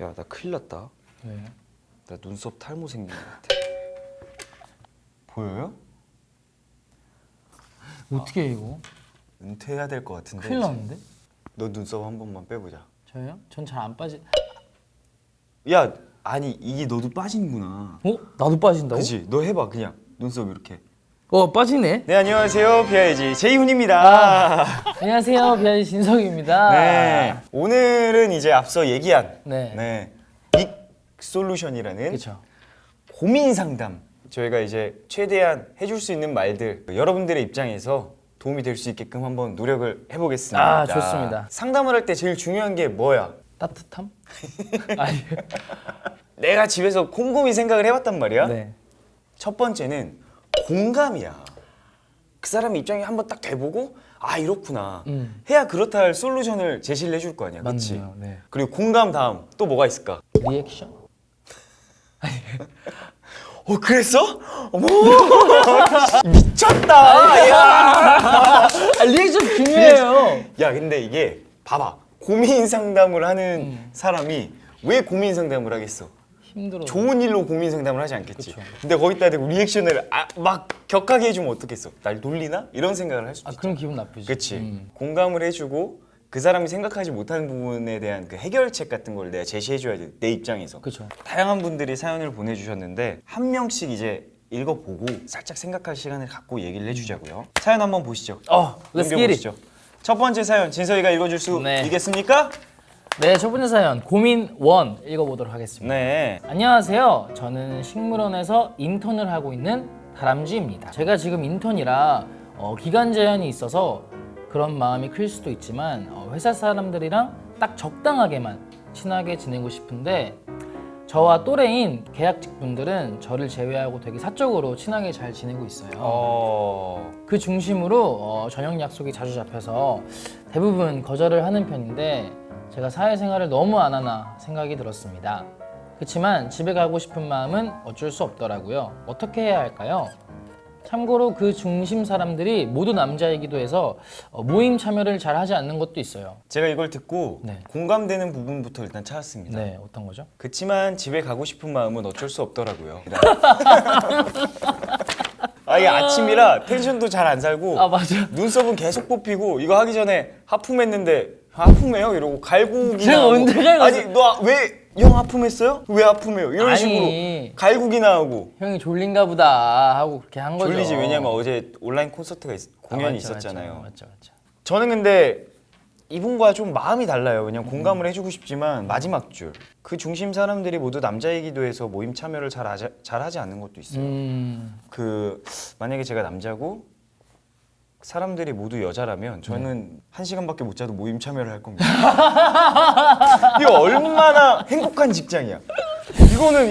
야, 나 큰일 났다. 왜? 나 눈썹 탈모 생긴 것 같아. 보여요? 어떻게 해 이거? 은퇴해야 될 것 같은데. 큰일 났는데? 너 눈썹 한 번만 빼보자. 저요? 전 잘 안 빠지. 야, 아니 이게 너도 빠지는구나. 어? 나도 빠진다고? 그치? 너 해봐 그냥 눈썹 이렇게. 빠지네. 네, 안녕하세요. 비아이지 제이훈입니다. 안녕하세요, 비아이 진석입니다. 네, 오늘은 이제 앞서 얘기한 네. 빅 솔루션이라는 그렇죠. 고민 상담. 저희가 이제 최대한 해줄 수 있는 말들 여러분들의 입장에서 도움이 될 수 있게끔 한번 노력을 해보겠습니다. 아, 좋습니다. 상담을 할 때 제일 중요한 게 뭐야? 따뜻함? 아니. 내가 집에서 곰곰이 생각을 해봤단 말이야. 네. 첫 번째는 공감이야. 그 사람의 입장에 한번 딱 돼보고 아 이렇구나 해야 그렇다 할 솔루션을 제시를 해줄 거 아니야. 그치? 맞네요. 네. 그리고 공감 다음 또 뭐가 있을까? 리액션? 그랬어? 어머 미쳤다. 야. 리액션 중요해요. 야 근데 이게 봐봐 고민 상담을 하는 사람이 왜 고민 상담을 하겠어? 힘들어. 좋은 일로 고민 상담을 하지 않겠지. 그쵸. 근데 거기다 대고 리액션을 막 격하게 해주면 어떻겠어? 날 놀리나? 이런 생각을 할 수도 있잖아. 그럼 기분 나쁘지. 그치. 공감을 해주고 그 사람이 생각하지 못하는 부분에 대한 그 해결책 같은 걸 내가 제시해줘야 돼. 내 입장에서. 그렇죠. 다양한 분들이 사연을 보내주셨는데 한 명씩 이제 읽어보고 살짝 생각할 시간을 갖고 얘기를 해주자고요. 사연 한번 보시죠. Let's get it. 넘겨보시죠. 첫 번째 사연 진서이가 읽어줄 수 네. 있겠습니까? 네, 첫 번째 사연 고민 1 읽어보도록 하겠습니다. 네. 안녕하세요. 저는 식물원에서 인턴을 하고 있는 다람쥐입니다. 제가 지금 인턴이라 기간 제한이 있어서 그런 마음이 클 수도 있지만 회사 사람들이랑 딱 적당하게만 친하게 지내고 싶은데 저와 또래인 계약직 분들은 저를 제외하고 되게 사적으로 친하게 잘 지내고 있어요. 그 중심으로 저녁 약속이 자주 잡혀서 대부분 거절을 하는 편인데 제가 사회생활을 너무 안 하나 생각이 들었습니다. 그렇지만 집에 가고 싶은 마음은 어쩔 수 없더라고요. 어떻게 해야 할까요? 참고로 그 중심 사람들이 모두 남자이기도 해서 모임 참여를 잘 하지 않는 것도 있어요. 제가 이걸 듣고 네. 공감되는 부분부터 일단 찾았습니다. 네, 어떤 거죠? 그치만 집에 가고 싶은 마음은 어쩔 수 없더라고요. 이게 아침이라 텐션도 잘 안 살고 맞아. 눈썹은 계속 뽑히고 이거 하기 전에 하품했는데 하품해요? 이러고 갈구기나 제가 하고 언제 갈궜어요? 아니 너 왜 형 하품했어요? 왜 하품해요? 이런 아니. 식으로 갈구기나 하고 형이 졸린가 보다 하고 그렇게 한 거죠. 졸리지. 왜냐면 어제 온라인 콘서트가 공연이 맞죠, 있었잖아요. 맞죠. 저는 근데 이분과 좀 마음이 달라요. 그냥 공감을 해주고 싶지만 마지막 줄 그 중심 사람들이 모두 남자이기도 해서 모임 참여를 잘 하지 않는 것도 있어요. 그 만약에 제가 남자고 사람들이 모두 여자라면 저는 1시간밖에 못 자도 모임 참여를 할 겁니다. 이거 얼마나 행복한 직장이야.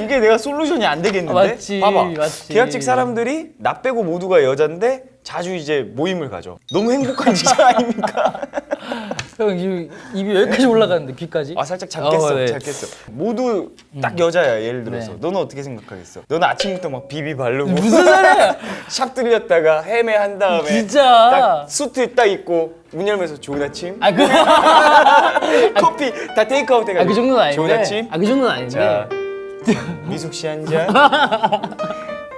이게 내가 솔루션이 안 되겠는데? 맞지, 봐봐. 맞지. 계약직 사람들이 나 빼고 모두가 여잔데 자주 이제 모임을 가져. 너무 행복한 직장 아닙니까? 형 지금 입이 여기까지 올라가는데 귀까지? 살짝 작겠어. 네. 작겠어. 모두 딱 여자야. 예를 들어서. 네. 너는 어떻게 생각하겠어? 너는 아침부터 막 비비 바르고 무슨 소리야? 샥 들렸다가 헤매한 다음에 진짜. 딱 수트 딱 입고 문 열면서 좋은 아침. 커피 다 테이크아웃 해가지고 그 정도는 아닌데. 좋은 아침. 그 정도는 아닌데. 자, 미숙 씨 한 잔.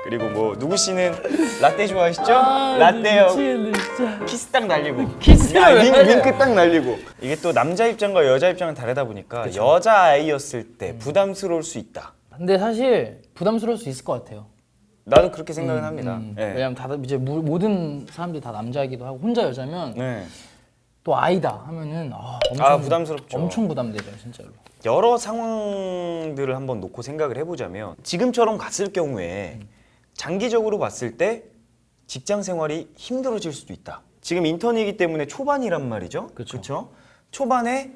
그리고 뭐 누구 씨는 라떼 좋아하시죠? 라떼요. 미치겠네, 진짜. 키스 딱 날리고. 키스를 왜 해? 윙크 딱 날리고. 이게 또 남자 입장과 여자 입장은 다르다 보니까 여자 아이였을 때 부담스러울 수 있다. 근데 사실 부담스러울 수 있을 것 같아요. 나도 그렇게 생각은 합니다. 네. 왜냐면 다들 이제 모든 사람들이 다 남자이기도 하고 혼자 여자면 네. 또 아이다 하면은 엄청 부담스럽죠. 엄청 부담되죠, 진짜로. 여러 상황들을 한번 놓고 생각을 해보자면 지금처럼 갔을 경우에 장기적으로 봤을 때 직장 생활이 힘들어질 수도 있다. 지금 인턴이기 때문에 초반이란 말이죠. 그렇죠? 초반에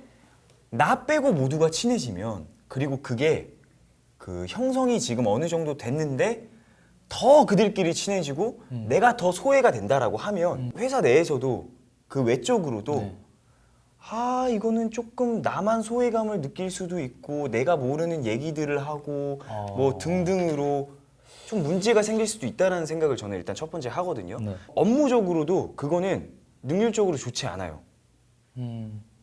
나 빼고 모두가 친해지면 그리고 그게 그 형성이 지금 어느 정도 됐는데 더 그들끼리 친해지고 내가 더 소외가 된다라고 하면 회사 내에서도 그 외적으로도 이거는 조금 나만 소외감을 느낄 수도 있고 내가 모르는 얘기들을 하고 뭐 등등으로 좀 문제가 생길 수도 있다는 생각을 저는 일단 첫 번째 하거든요. 업무적으로도 그거는 능률적으로 좋지 않아요.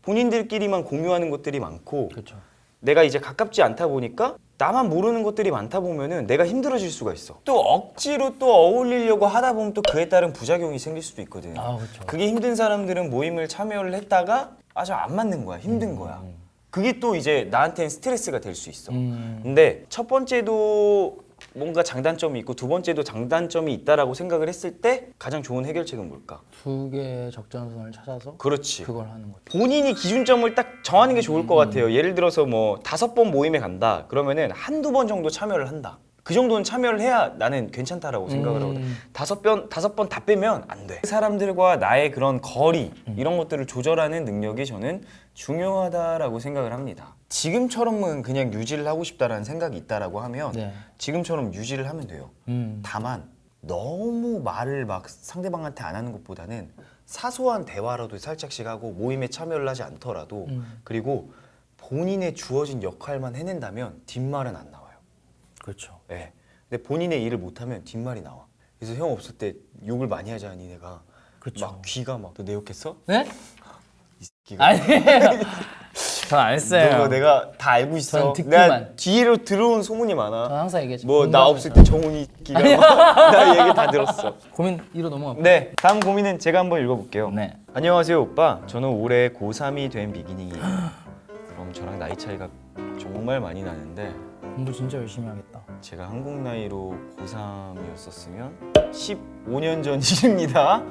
본인들끼리만 공유하는 것들이 많고 그렇죠. 내가 이제 가깝지 않다 보니까 나만 모르는 것들이 많다 보면은 내가 힘들어질 수가 있어. 또 억지로 또 어울리려고 하다 보면 또 그에 따른 부작용이 생길 수도 있거든. 아, 그렇죠. 그게 힘든 사람들은 모임을 참여를 했다가 아주 안 맞는 거야. 힘든 거야. 그게 또 이제 나한테는 스트레스가 될 수 있어. 근데 첫 번째도 뭔가 장단점이 있고 두 번째도 장단점이 있다라고 생각을 했을 때 가장 좋은 해결책은 뭘까? 두 개의 적정선을 찾아서 그렇지. 그걸 하는 거죠. 본인이 기준점을 딱 정하는 게 좋을 것 같아요. 예를 들어서 뭐 5번 모임에 간다. 그러면은 한두 번 정도 참여를 한다. 그 정도는 참여를 해야 나는 괜찮다라고 생각을 하거든. 5번 다 빼면 안 돼. 사람들과 나의 그런 거리 이런 것들을 조절하는 능력이 저는 중요하다라고 생각을 합니다. 지금처럼은 그냥 유지를 하고 싶다라는 생각이 있다라고 하면 네. 지금처럼 유지를 하면 돼요. 다만 너무 말을 막 상대방한테 안 하는 것보다는 사소한 대화라도 살짝씩 하고 모임에 참여를 하지 않더라도 그리고 본인의 주어진 역할만 해낸다면 뒷말은 안 나와요. 그렇죠. 네. 근데 본인의 일을 못하면 뒷말이 나와. 그래서 형 없을 때 욕을 많이 하지 않니 내가. 그쵸. 막 귀가 막 너 내 욕했어? 네? 이 새끼가. 아니에요. 전 안 했어요. 너 내가 다 알고 있어. 전 듣기만. 내가 뒤로 들어온 소문이 많아. 전 항상 얘기했죠. 뭐 나 없을 때 정훈이 끼가 나 얘기 다 들었어. 고민 이로 넘어가. 네, 다음 고민은 제가 한번 읽어볼게요. 네. 안녕하세요 오빠. 저는 올해 고3이 된 비기닝이에요. 그럼 저랑 나이 차이가 정말 많이 나는데 공부 진짜 열심히 하겠다. 제가 한국 나이로 고3이었었으면 15년 전 일입니다.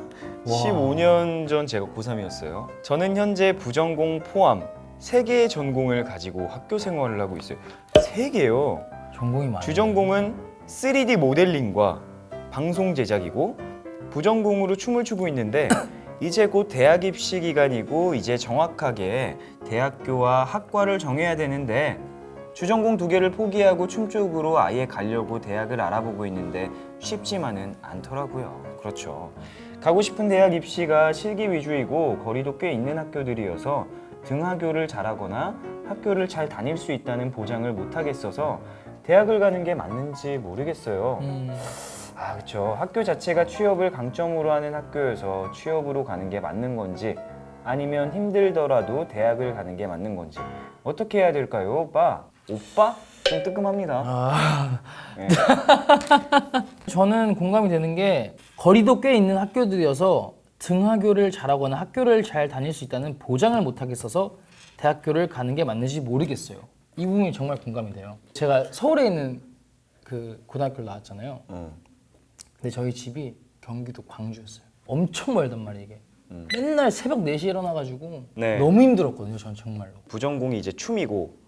15년 전 제가 고3이었어요. 저는 현재 부전공 포함 3개의 전공을 가지고 학교 생활을 하고 있어요. 3개요. 전공이 많아요. 주전공은 3D 모델링과 방송 제작이고 부전공으로 춤을 추고 있는데 이제 곧 대학 입시 기간이고 이제 정확하게 대학교와 학과를 정해야 되는데 주전공 2개를 포기하고 춤 쪽으로 아예 가려고 대학을 알아보고 있는데 쉽지만은 않더라고요. 그렇죠. 가고 싶은 대학 입시가 실기 위주이고 거리도 꽤 있는 학교들이어서 등하교를 잘하거나 학교를 잘 다닐 수 있다는 보장을 못 하겠어서 대학을 가는 게 맞는지 모르겠어요. 아, 그렇죠. 학교 자체가 취업을 강점으로 하는 학교여서 취업으로 가는 게 맞는 건지 아니면 힘들더라도 대학을 가는 게 맞는 건지 어떻게 해야 될까요, 오빠? 오빠? 좀 뜨끔합니다. 네. 저는 공감이 되는 게 거리도 꽤 있는 학교들이어서 등하교를 잘하거나 학교를 잘 다닐 수 있다는 보장을 못 하겠어서 대학교를 가는 게 맞는지 모르겠어요. 이 부분이 정말 공감이 돼요. 제가 서울에 있는 그 고등학교를 나왔잖아요. 근데 저희 집이 경기도 광주였어요. 엄청 멀단 말이에요, 이게. 맨날 새벽 4시에 일어나가지고 네. 너무 힘들었거든요, 전 정말로. 부전공이 이제 춤이고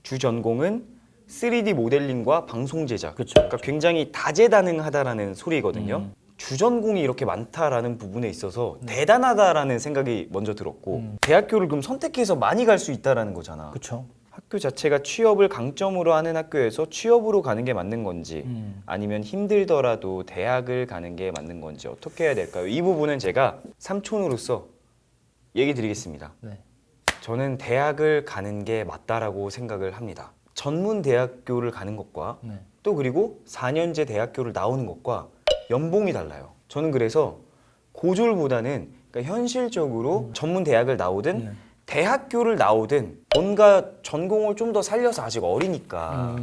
주전공은 3D 모델링과 방송 제작. 그쵸, 그러니까 굉장히 다재다능하다라는 소리거든요. 주전공이 이렇게 많다라는 부분에 있어서 대단하다라는 생각이 먼저 들었고 대학교를 그럼 선택해서 많이 갈 수 있다라는 거잖아. 그렇죠. 학교 자체가 취업을 강점으로 하는 학교에서 취업으로 가는 게 맞는 건지 아니면 힘들더라도 대학을 가는 게 맞는 건지 어떻게 해야 될까요? 이 부분은 제가 삼촌으로서 얘기 드리겠습니다. 네. 저는 대학을 가는 게 맞다라고 생각을 합니다. 전문 대학교를 가는 것과 네. 또 그리고 4년제 대학교를 나오는 것과 연봉이 달라요. 저는 그래서 고졸보다는 그러니까 현실적으로 전문 대학을 나오든 대학교를 나오든 뭔가 전공을 좀 더 살려서 아직 어리니까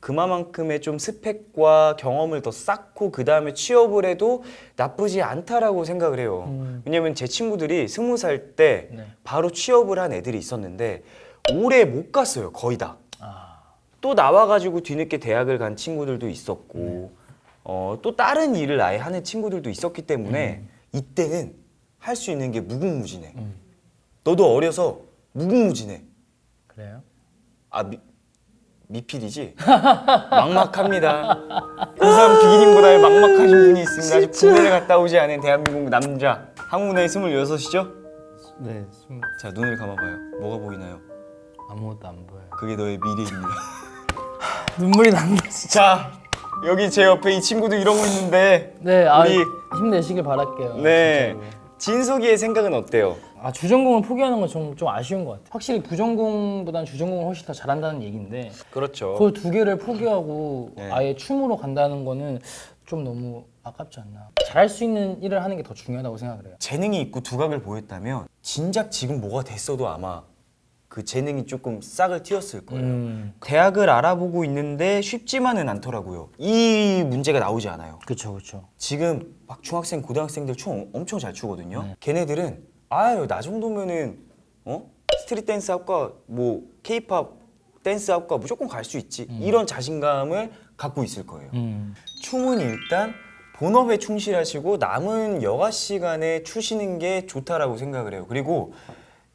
그만큼의 좀 스펙과 경험을 더 쌓고 그 다음에 취업을 해도 나쁘지 않다라고 생각을 해요. 왜냐면 제 친구들이 20살 때 네. 바로 취업을 한 애들이 있었는데 오래 못 갔어요. 거의 다. 아, 또 나와가지고 뒤늦게 대학을 간 친구들도 있었고 또 다른 일을 아예 하는 친구들도 있었기 때문에 이때는 할 수 있는 게 무궁무진해. 너도 어려서 무궁무진해. 그래요? 아 미필이지? 막막합니다. 고3 비기님보다 막막하신 분이 있습니다. 아직 군대를 갔다 오지 않은 대한민국 남자. 한국 나이 26이죠? 네. 자 눈을 감아봐요. 뭐가 보이나요? 아무것도 안 보여요. 그게 너의 미래입니다. 눈물이 난다. 자 여기 제 옆에 이 친구도 이러고 있는데 네, 우리 힘내시길 바랄게요. 네 진짜로. 진석이의 생각은 어때요? 아, 주전공을 포기하는 건 좀 아쉬운 것 같아요. 확실히 부전공보다는 주전공을 훨씬 더 잘한다는 얘기인데 그렇죠. 그걸 2개를 포기하고 네. 아예 춤으로 간다는 거는 좀 너무 아깝지 않나. 잘할 수 있는 일을 하는 게 더 중요하다고 생각을 해요. 재능이 있고 두각을 보였다면 진작 지금 뭐가 됐어도 아마 그 재능이 조금 싹을 틔었을 거예요. 대학을 알아보고 있는데 쉽지만은 않더라고요. 이 문제가 나오지 않아요. 그렇죠, 그렇죠. 지금 막 중학생, 고등학생들 춤 엄청 잘 추거든요. 걔네들은 아유 나 정도면은 스트릿 댄스 학과 뭐 케이팝 댄스 학과 무조건 갈 수 있지. 이런 자신감을 갖고 있을 거예요. 춤은 일단 본업에 충실하시고 남은 여가 시간에 추시는 게 좋다라고 생각을 해요. 그리고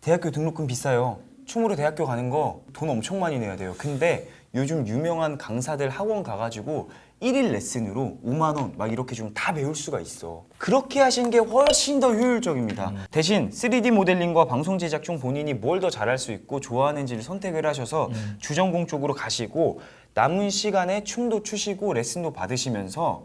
대학교 등록금 비싸요. 춤으로 대학교 가는 거 돈 엄청 많이 내야 돼요. 근데 요즘 유명한 강사들 학원 가가지고 1일 레슨으로 5만 원 막 이렇게 좀 다 배울 수가 있어. 그렇게 하시는 게 훨씬 더 효율적입니다. 대신 3D 모델링과 방송 제작 중 본인이 뭘 더 잘할 수 있고 좋아하는지를 선택을 하셔서 주전공 쪽으로 가시고 남은 시간에 춤도 추시고 레슨도 받으시면서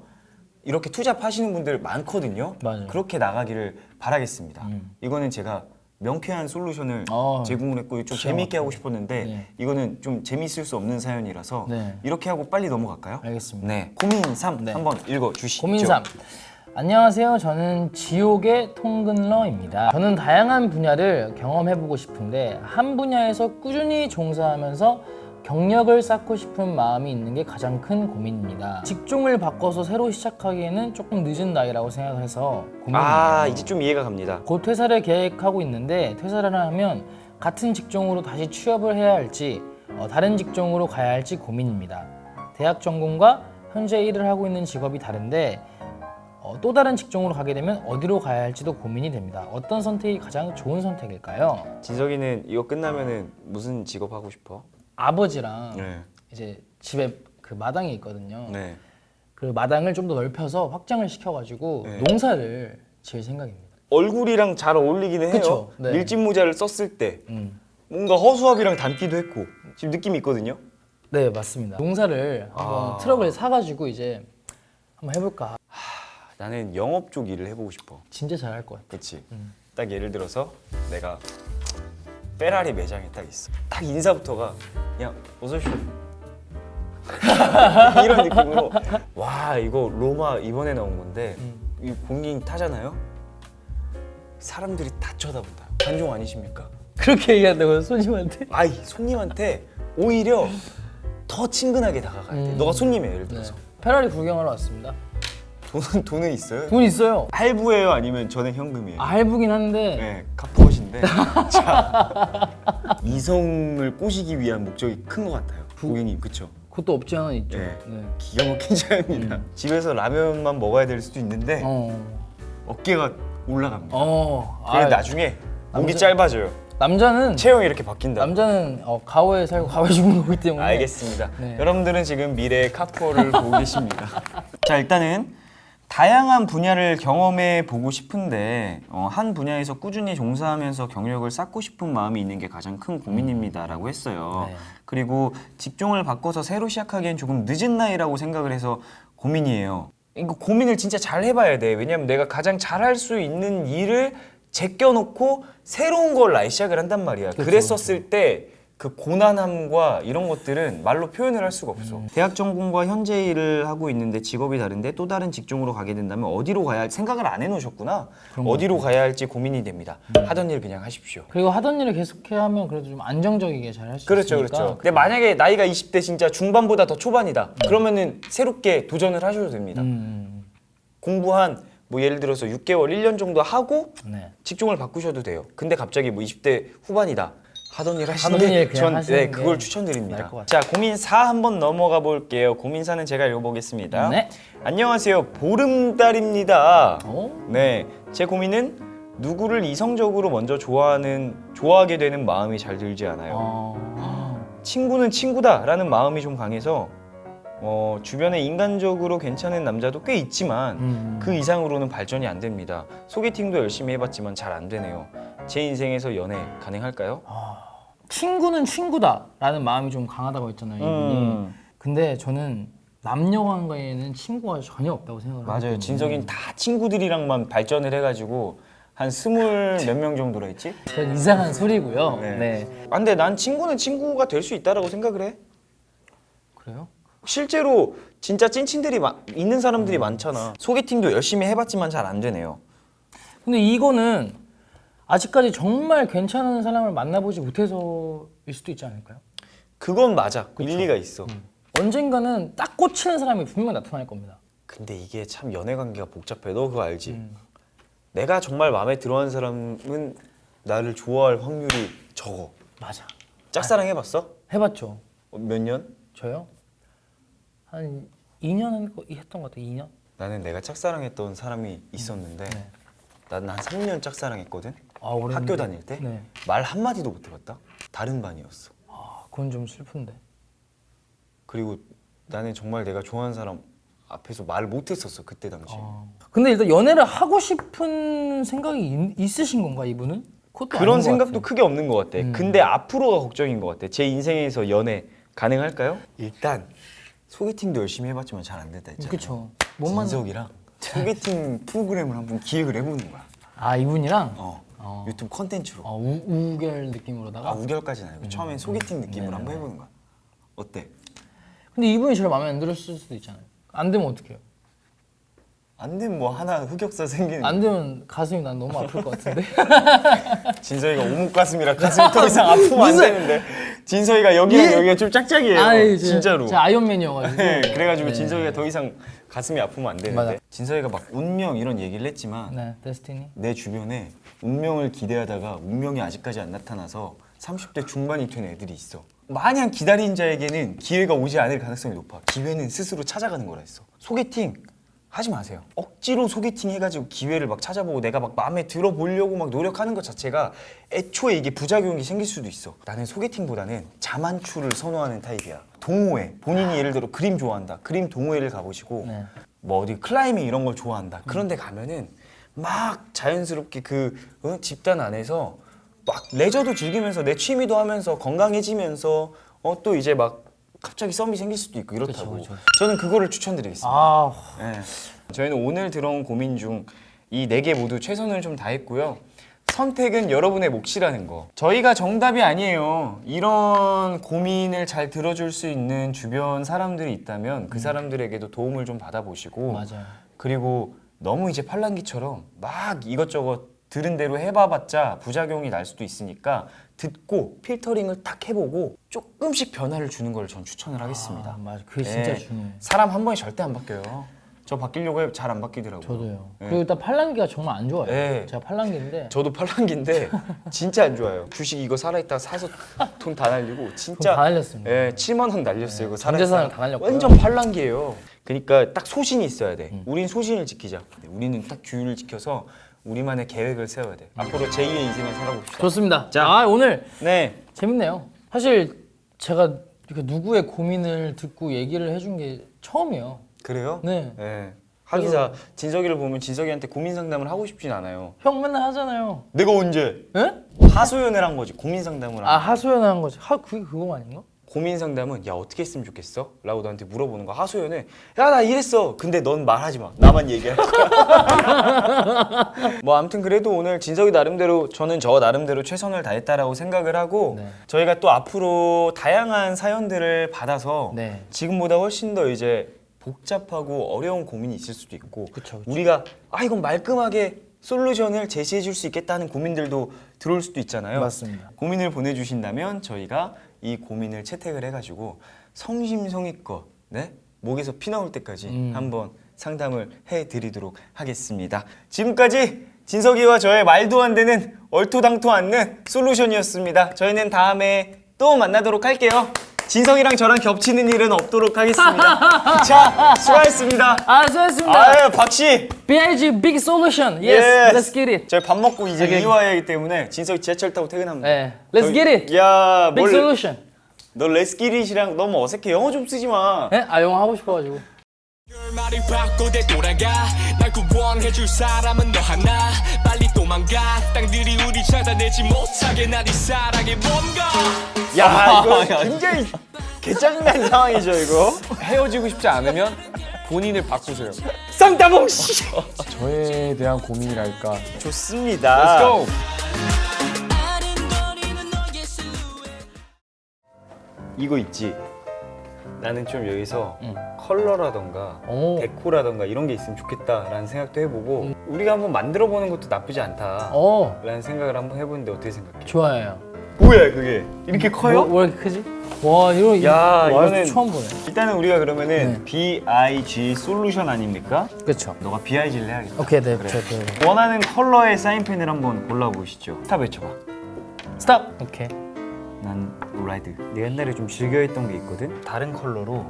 이렇게 투잡하시는 분들 많거든요. 맞아요. 그렇게 나가기를 바라겠습니다. 이거는 제가 명쾌한 솔루션을 제공을 했고 좀 재미있게 하고 싶었는데 네. 이거는 좀 재미있을 수 없는 사연이라서 네. 이렇게 하고 빨리 넘어갈까요? 알겠습니다. 네, 고민 3 네. 한번 읽어주시죠. 고민 3. 안녕하세요. 저는 지옥의 통근러입니다. 저는 다양한 분야를 경험해보고 싶은데 한 분야에서 꾸준히 종사하면서 경력을 쌓고 싶은 마음이 있는 게 가장 큰 고민입니다. 직종을 바꿔서 새로 시작하기에는 조금 늦은 나이라고 생각해서 고민이에요. 아 이제 좀 이해가 갑니다. 곧 퇴사를 계획하고 있는데 퇴사를 하면 같은 직종으로 다시 취업을 해야 할지 다른 직종으로 가야 할지 고민입니다. 대학 전공과 현재 일을 하고 있는 직업이 다른데 또 다른 직종으로 가게 되면 어디로 가야 할지도 고민이 됩니다. 어떤 선택이 가장 좋은 선택일까요? 진석이는 이거 끝나면은 무슨 직업 하고 싶어? 아버지랑 네. 이제 집에 그 마당이 있거든요. 네. 그 마당을 좀 더 넓혀서 확장을 시켜가지고 네. 농사를 지을 생각입니다. 얼굴이랑 잘 어울리기는 해요. 그쵸, 네. 밀짚 모자를 썼을 때 뭔가 허수아비랑 닮기도 했고 지금 느낌이 있거든요. 네, 맞습니다. 농사를 한번 트럭을 사가지고 이제 한번 해볼까. 나는 영업 쪽 일을 해보고 싶어. 진짜 잘할 것 같아. 그치? 딱 예를 들어서 내가 페라리 매장에 딱 있어. 딱 인사부터가 그냥 어서 오십시오. 이런 느낌으로 와 이거 로마 이번에 나온 건데 이 공인 타잖아요. 사람들이 다 쳐다본다. 관종 아니십니까? 그렇게 얘기한다고요, 손님한테? 아이 손님한테 오히려 더 친근하게 다가가야 돼. 너가 손님이야 예를 들어서. 페라리 구경하러 왔습니다. 돈은 있어요? 돈 있어요. 할부예요 아니면 전액 현금이에요? 할부긴 한데 네, 카푸엇인데 자 이성을 꼬시기 위한 목적이 큰 것 같아요. 고객님 그쵸? 그것도 없지 않아 있죠. 네. 네. 기가 막힌 자입니다. 집에서 라면만 먹어야 될 수도 있는데 어깨가 올라갑니다. 그래 아, 나중에 목이 남자- 짧아져요. 남자는 체형이 이렇게 바뀐다. 남자는 가오에 살고 가오에 죽는 거기 때문에. 알겠습니다. 네. 여러분들은 지금 미래의 카푸어를 보고 계십니다. 자 일단은 다양한 분야를 경험해 보고 싶은데 한 분야에서 꾸준히 종사하면서 경력을 쌓고 싶은 마음이 있는 게 가장 큰 고민입니다라고 했어요. 네. 그리고 직종을 바꿔서 새로 시작하기엔 조금 늦은 나이라고 생각을 해서 고민이에요. 이거 고민을 진짜 잘 해봐야 돼. 왜냐면 내가 가장 잘할 수 있는 일을 제껴놓고 새로운 걸 아예 시작을 한단 말이야. 그랬었을 때 그 고난함과 이런 것들은 말로 표현을 할 수가 없어. 대학 전공과 현재 일을 하고 있는데 직업이 다른데 또 다른 직종으로 가게 된다면 어디로 가야 할지 생각을 안 해놓으셨구나. 어디로 가야 할지 고민이 됩니다. 하던 일 그냥 하십시오. 그리고 하던 일을 계속해야 하면 그래도 좀 안정적이게 잘 할 수 그렇죠, 있으니까. 그렇죠. 근데 만약에 나이가 20대 진짜 중반보다 더 초반이다. 그러면은 새롭게 도전을 하셔도 됩니다. 공부한 뭐 예를 들어서 6개월, 1년 정도 하고 네. 직종을 바꾸셔도 돼요. 근데 갑자기 뭐 20대 후반이다. 하던 일 하시는 하던 일 게 그냥 하시는 게 그걸 나을 추천드립니다. 것 같아요. 자, 고민 4 한번 넘어가 볼게요. 고민 4는 제가 읽어보겠습니다. 네. 안녕하세요. 보름달입니다. 어? 네, 제 고민은 누구를 이성적으로 먼저 좋아하게 되는 마음이 잘 들지 않아요. 친구는 친구다라는 마음이 좀 강해서 주변에 인간적으로 괜찮은 남자도 꽤 있지만 그 이상으로는 발전이 안 됩니다. 소개팅도 열심히 해봤지만 잘 안 되네요. 제 인생에서 연애 가능할까요? 친구는 친구다라는 마음이 좀 강하다고 했잖아요, 이분이. 근데 저는 남녀 관계에는 친구가 전혀 없다고 생각을 맞아요. 하거든요. 진석이는 다 친구들이랑만 발전을 해가지고 한 20 몇 명 정도라 했지? 그건 이상한 소리고요. 네. 네. 아, 근데 난 친구는 친구가 될 수 있다라고 생각을 해. 그래요? 실제로 진짜 찐친들이 있는 사람들이 많잖아. 소개팅도 열심히 해봤지만 잘 안 되네요. 근데 이거는 아직까지 정말 괜찮은 사람을 만나보지 못해서일 수도 있지 않을까요? 그건 맞아. 일리가 있어. 언젠가는 딱 꽂히는 사람이 분명 나타날 겁니다. 근데 이게 참 연애 관계가 복잡해. 너 그거 알지? 내가 정말 마음에 들어하는 사람은 나를 좋아할 확률이 적어. 맞아. 짝사랑 해봤어? 해봤죠. 몇 년? 저요? 한 2년 했던 것 같아요. 2년? 나는 내가 짝사랑했던 사람이 있었는데 네. 나는 한 3년 짝사랑했거든. 아, 오래 학교 했는데. 다닐 때 네. 말 한마디도 못 해봤다. 다른 반이었어. 아, 그건 좀 슬픈데. 그리고 나는 정말 내가 좋아하는 사람 앞에서 말을 못 했었어. 그때 당시에. 근데 일단 연애를 하고 싶은 생각이 있으신 건가, 이분은? 그것도 아닌 그런 것 생각도 같아요. 크게 없는 것 같아. 근데 앞으로가 걱정인 것 같아. 제 인생에서 연애 가능할까요? 일단 소개팅도 열심히 해봤지만 잘 안 됐다 했잖아. 그쵸. 못 만나. 진석이랑 소개팅 프로그램을 한번 기획을 해보는 거야. 아, 이분이랑? 유튜브 컨텐츠로. 우결 느낌으로다가? 우결까지는 아니고 처음엔 소개팅 느낌으로 한번 해보는 거야. 어때? 근데 이분이 저를 마음에 안 들었을 수도 있잖아요. 안 되면 어떡해요? 안 되면 뭐 하나 흑역사 생기는 안 되면 가슴이 난 너무 아플 것 같은데. 진서이가 오목 가슴이라 가슴이 더 이상 아프면 안 되는데 진서이가 여기랑 여기가 좀 짝짝이에요. 아이, 진짜로. 제가 아이언맨이어가지고. 네, 그래가지고 네. 진석이가 더 이상 가슴이 아프면 안 되는데 맞아. 진석이가 막 운명 이런 얘기를 했지만 네, 데스티니. 내 주변에 운명을 기대하다가 운명이 아직까지 안 나타나서 30대 중반이 된 애들이 있어. 마냥 기다린 자에게는 기회가 오지 않을 가능성이 높아. 기회는 스스로 찾아가는 거라 했어. 소개팅 하지 마세요. 억지로 소개팅 해가지고 기회를 막 찾아보고 내가 막 마음에 들어보려고 막 노력하는 것 자체가 애초에 이게 부작용이 생길 수도 있어. 나는 소개팅보다는 자만추를 선호하는 타입이야. 동호회, 본인이 예를 들어 그림 좋아한다. 그림 동호회를 가보시고 네. 뭐 어디 클라이밍 이런 걸 좋아한다. 그런 데 가면은 막 자연스럽게 집단 안에서 막 레저도 즐기면서 내 취미도 하면서 건강해지면서 또 이제 막 갑자기 썸이 생길 수도 있고 이렇다고. 그쵸. 저는 그거를 추천드리겠습니다. 아, 네. 저희는 오늘 들어온 고민 중 이 4개 모두 최선을 좀 다했고요. 선택은 여러분의 몫이라는 거. 저희가 정답이 아니에요. 이런 고민을 잘 들어줄 수 있는 주변 사람들이 있다면 그 사람들에게도 도움을 좀 받아보시고 맞아요. 그리고 너무 이제 팔랑귀처럼 막 이것저것 들은 대로 해봐봤자 부작용이 날 수도 있으니까 듣고 필터링을 딱 해보고 조금씩 변화를 주는 걸 전 추천을 하겠습니다. 아, 맞아. 그게 진짜 네. 중요해요. 사람 한 번에 절대 안 바뀌어요. 저 바뀌려고 해도 잘 안 바뀌더라고요. 저도요. 네. 그리고 일단 팔랑귀가 정말 안 좋아요. 네. 제가 팔랑귀인데 저도 팔랑귀인데 진짜 안 좋아요. 주식 이거 살아있다가 사서 돈 다 날리고 진짜 다 날렸습니다. 예, 7만 원 날렸어요. 이거 전 재산을 살아있다가. 다 날렸고요. 완전 팔랑귀예요. 그러니까 딱 소신이 있어야 돼. 우린 소신을 지키자. 우리는 딱 규율을 지켜서 우리만의 계획을 세워야 돼. 앞으로 제2의 인생을 살아봅시다. 좋습니다. 자. 아, 오늘 네. 재밌네요. 사실 제가 이렇게 누구의 고민을 듣고 얘기를 해준 게 처음이에요. 그래요? 네. 예. 하기사 진석이를 보면 진석이한테 고민 상담을 하고 싶진 않아요. 형 맨날 하잖아요. 내가 언제? 예? 하소연을 한 거지. 고민 상담을 한 아, 하소연하는 거지. 그게 그거 아닌가? 고민 상담은 야 어떻게 했으면 좋겠어? 라고 너한테 물어보는 거. 하소연은 야 나 이랬어. 근데 넌 말하지 마. 나만 얘기할 거야. 뭐 아무튼 그래도 오늘 진석이 나름대로 저는 저 나름대로 최선을 다했다라고 생각을 하고 네. 저희가 또 앞으로 다양한 사연들을 받아서 네. 지금보다 훨씬 더 이제 복잡하고 어려운 고민이 있을 수도 있고 그쵸. 우리가 이건 말끔하게 솔루션을 제시해 줄 수 있겠다는 고민들도 들어올 수도 있잖아요. 맞습니다. 고민을 보내주신다면 저희가 이 고민을 채택을 해가지고 성심성의껏 네? 목에서 피 나올 때까지 한번 상담을 해드리도록 하겠습니다. 지금까지 진석이와 저의 말도 안 되는 얼토당토 않는 솔루션이었습니다. 저희는 다음에 또 만나도록 할게요. 진석이랑 저랑 겹치는 일은 없도록 하겠습니다. 자, 수고하셨습니다. 아, 수고했습니다. 아유, 박씨. BIG Big Solution. Yes, let's get it. 저희 밥 먹고 이제 오케이. 이와야 하기 때문에 진석이 지하철 타고 퇴근합니다. 네, let's get it. 야, Big Solution. 너 레스키릿이랑 너무 어색해. 영어 좀 쓰지 마. 네? 아, 영어 하고 싶어가지고. 말이 바꿔대 돌아가 날 구원해줄 사람은 너 하나 빨리 도망가 땅들이 우리 찾아내지 못하게 나 네 사랑에 뭔가 야, 이거 굉장히 개짜증난 상황이죠, 이거. 헤어지고 싶지 않으면 본인을 바꾸세요. 쌍따봉 씨. 저에 대한 고민이랄까. 좋습니다. Let's go. 이거 있지. 나는 좀 여기서 컬러라던가 오. 데코라던가 이런 게 있으면 좋겠다라는 생각도 해보고 우리가 한번 만들어 보는 것도 나쁘지 않다. 어, 라는 생각을 한번 해보는데 어떻게 생각해? 좋아요. 뭐야 그게? 이렇게 커요? 왜 이렇게 크지? 와, 이거 야, 와, 이거는 처음 보네. 일단은 우리가 그러면은 네. BIG 솔루션 아닙니까? 그렇죠. 너가 BIG를 해야겠다. 오케이, 네, 그래. 저 원하는 컬러의 사인펜을 한번 골라보시죠. 스탑 외쳐봐. 스탑. 오케이. 난 레드. 내가 옛날에 좀 즐겨했던 게 있거든. 다른 컬러로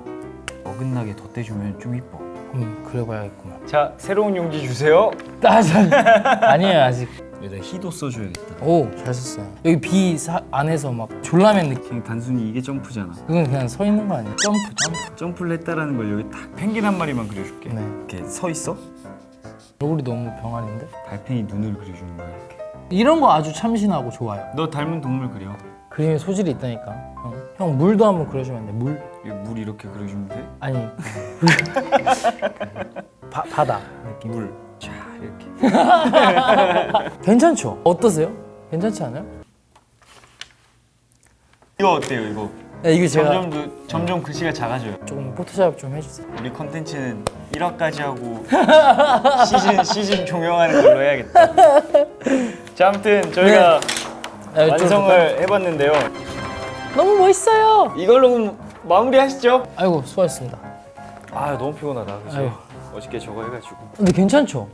어긋나게 덧대주면 좀 이뻐. 그래봐야겠구만. 자, 새로운 용지 주세요. 아니에요, 아직. 여기다 희도 써줘야겠다. 오, 잘 썼어요. 여기 B 안에서 막 졸라맨 느낌. 그냥 단순히 이게 점프잖아. 그건 그냥 서 있는 거 아니야? 점프. 점프를 했다라는 걸 여기 딱 펭귄 한 마리만 그려줄게. 네. 이렇게 서 있어? 얼굴이 너무 병아리인데? 달팽이 눈을 그려주는 거야 이렇게. 이런 거 아주 참신하고 좋아요. 너 닮은 동물 그려. 그림에 소질이 있다니까. 형 물도 한번 그려주면 안 돼? 물? 물 이렇게 그려주면 돼? 아니. 바다 느낌. 물. 자 이렇게. 괜찮죠? 어떠세요? 괜찮지 않아요? 이거 어때요 이거? 네, 이거 제가 점점 글씨가 작아져요. 조금 포토샵 좀 해주세요. 우리 컨텐츠는 1화까지 하고 시즌 종영하는 걸로 해야겠다. 자, 아무튼 저희가 네, 완성을 해봤는데요. 너무 멋있어요. 이걸로 마무리하시죠. 아이고 수고하셨습니다. 아 너무 피곤하다. 그치? 아유. 어저께 저거 해가지고. 근데 괜찮죠?